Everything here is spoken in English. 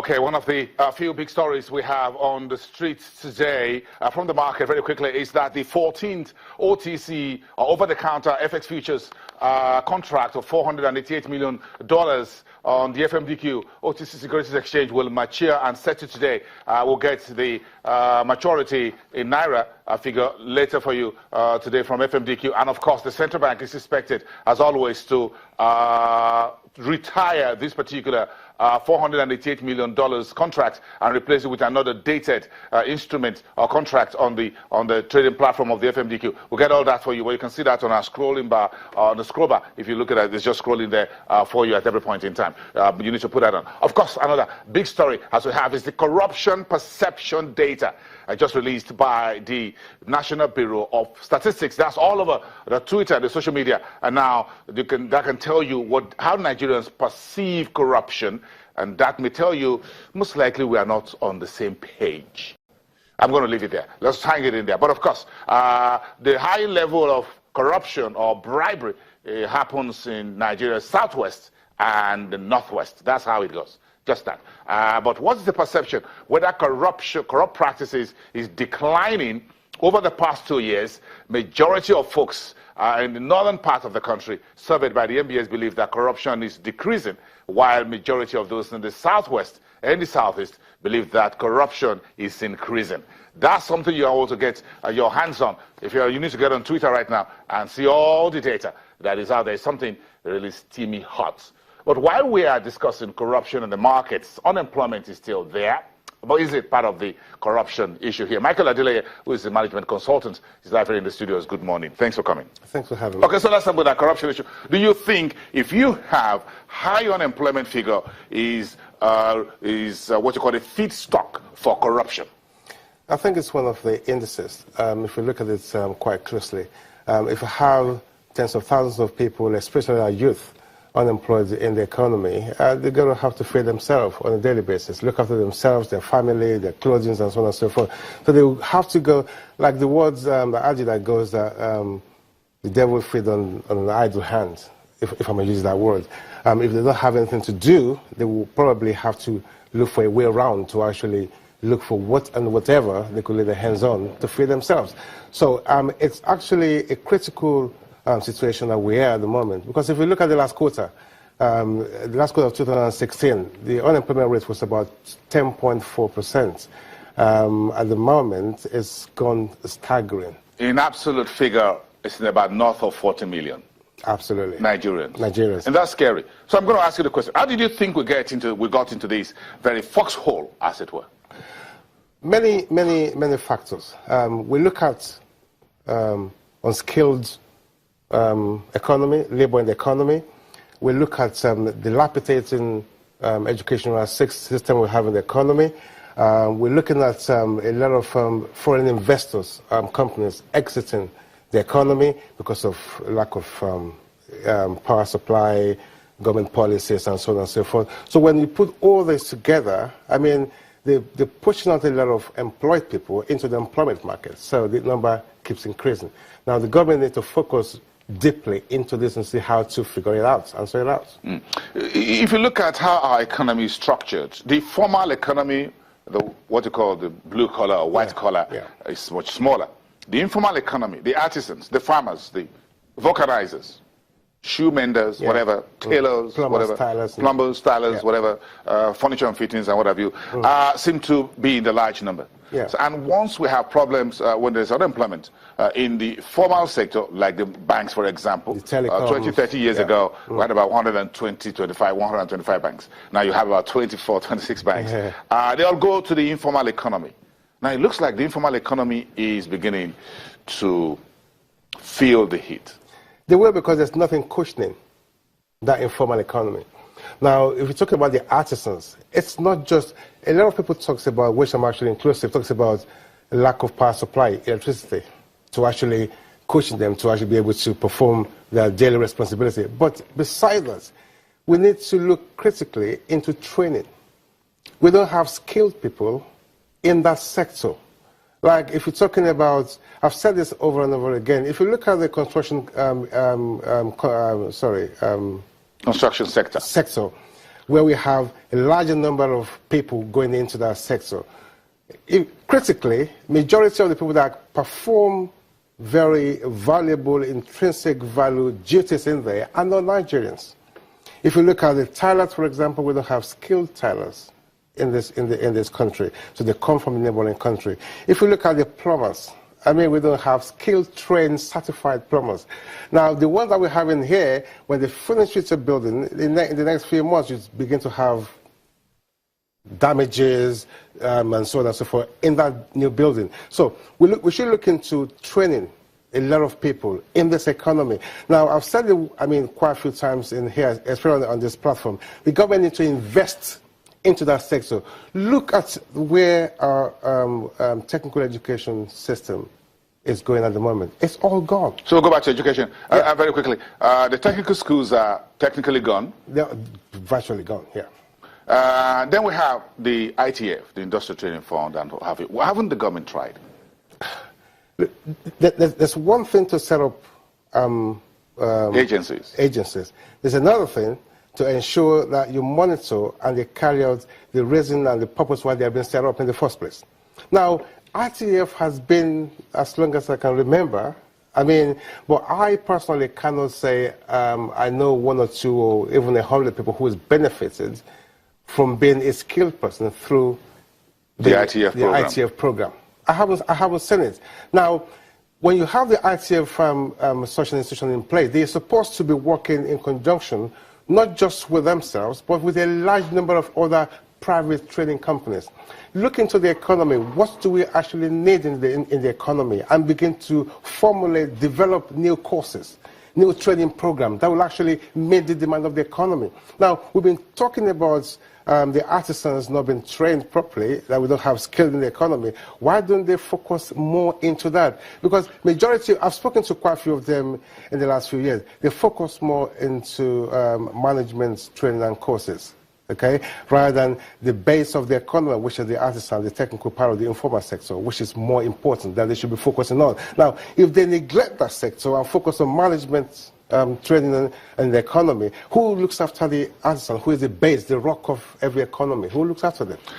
Okay, one of the few big stories we have on the streets today from the market very quickly is that the 14th OTC, over-the-counter FX futures contract of $488 million on the FMDQ OTC Securities Exchange will mature and settle today. We'll get the maturity in Naira figure later for you today from FMDQ. And of course, the central bank is expected, as always, to retire this particular $488 million contract and replace it with another dated instrument or contract on the trading platform of the FMDQ. We'll get all that for you. Well, you can see that on our scrolling bar, on the scroll bar. If you look at it, it's just scrolling there for you at every point in time. You need to put that on. Of course, another big story as we have is the corruption perception data just released by the National Bureau of Statistics. That's all over the Twitter, the social media, and now that can tell you how Nigerians perceive corruption, and that may tell you most likely we are not on the same page. I'm going to leave it there. Let's hang it in there. But of course, the high level of corruption or bribery happens in Nigeria's southwest and the northwest. That's how it goes. Just that. But what's the perception? Whether corrupt practices is declining over the past 2 years. Majority of folks in the northern part of the country surveyed by the MBS believe that corruption is decreasing, while majority of those in the southwest and the southeast believe that corruption is increasing. That's something you are able to get your hands on. You need to get on Twitter right now and see all the data that is out there. It's something really steamy hot. But while we are discussing corruption in the markets, unemployment is still there. But is it part of the corruption issue here? Michael Adeleye, who is the management consultant, is live here in the studios. Good morning. Thanks for coming. Thanks for having me. Okay, so let's start with that corruption issue. Do you think if you have high unemployment figure is what you call a feedstock for corruption? I think it's one of the indices. If you look at it quite closely, if you have tens of thousands of people, especially our youth, unemployed in the economy, they're going to have to feed themselves on a daily basis, look after themselves, their family, their clothing, and so on and so forth. So they will have to go, like the words, the adage that goes that the devil feed on an idle hand, if I'm going to use that word. If they don't have anything to do, they will probably have to look for a way around to actually look for whatever they could lay their hands on to feed themselves. So it's actually a critical situation that we are at the moment. Because if we look at the last quarter, the last quarter of 2016, the unemployment rate was about 10.4%. At the moment, it's gone staggering. In absolute figure, it's about north of 40 million. Absolutely. Nigerians. And that's scary. So I'm going to ask you the question. How did you think we got into this very foxhole, as it were? Many factors. We look at unskilled economy, labor in the economy. We look at the dilapidating educational system we have in the economy. We're looking at a lot of foreign investors, companies exiting the economy because of lack of power supply, government policies, and so on and so forth. So when you put all this together, I mean, they're pushing out a lot of employed people into the employment market. So the number keeps increasing. Now, the government needs to focus deeply into this and see how to figure it out and sort it out. If you look at how our economy is structured, the formal economy, what you call the blue collar or white collar, is much smaller. The informal economy, the artisans, the farmers, the vulcanizers, shoe menders, whatever, tailors, whatever, plumbers, stylers, whatever, furniture and fittings and what have you, seem to be in the large number. So, and once we have problems when there's unemployment in the formal sector, like the banks, for example, 20, 30 years ago, we had about 125 banks. Now you have about 24, 26 banks. They all go to the informal economy. Now it looks like the informal economy is beginning to feel the heat. They will, because there's nothing cushioning that informal economy. Now, if you talk about the artisans, it's not just, a lot of people talk about, which I'm actually inclusive, talks about lack of power supply, electricity, to actually cushion them to actually be able to perform their daily responsibility. But besides that, we need to look critically into training. We don't have skilled people in that sector. Like, if you're talking about, I've said this over and over again, if you look at the construction, construction sector, where we have a larger number of people going into that sector. Critically, majority of the people that perform very valuable intrinsic value duties in there are not Nigerians. If you look at the tilers, for example, we don't have skilled tilers in this country, so they come from a neighboring country. If you look at the plumbers, I mean, we don't have skilled, trained, certified plumbers. Now, the ones that we have in here, when they finish with a building, in the next few months, you begin to have damages and so on and so forth in that new building. So we should look into training a lot of people in this economy. Now, I've said it, I mean, quite a few times in here, especially on this platform, the government needs to invest into that sector. Look at where our technical education system is going at the moment. It's all gone. So we'll go back to education very quickly. The technical schools are technically gone. They're virtually gone, yeah. Then we have the ITF, the Industrial Training Fund, and what have you. Haven't the government tried? There's one thing to set up agencies. There's another thing to ensure that you monitor and they carry out the reason and the purpose why they have been set up in the first place. Now, ITF has been, as long as I can remember, I mean, but I personally cannot say I know one or two or even 100 people who has benefited from being a skilled person through the ITF program. I haven't seen it. Now, when you have the ITF such an institution in place, they're supposed to be working in conjunction, not just with themselves, but with a large number of other private training companies. Look into the economy. What do we actually need in the economy? And begin to formulate, develop new courses, new training programs that will actually meet the demand of the economy. Now, we've been talking about the artisans not being trained properly, that we don't have skill in the economy. Why don't they focus more into that? Because majority, I've spoken to quite a few of them in the last few years, they focus more into management training and courses, okay, rather than the base of the economy, which is the artisan, the technical part of the informal sector, which is more important that they should be focusing on. Now, if they neglect that sector and focus on management training and the economy, who looks after the artisan, who is the base, the rock of every economy? Who looks after them?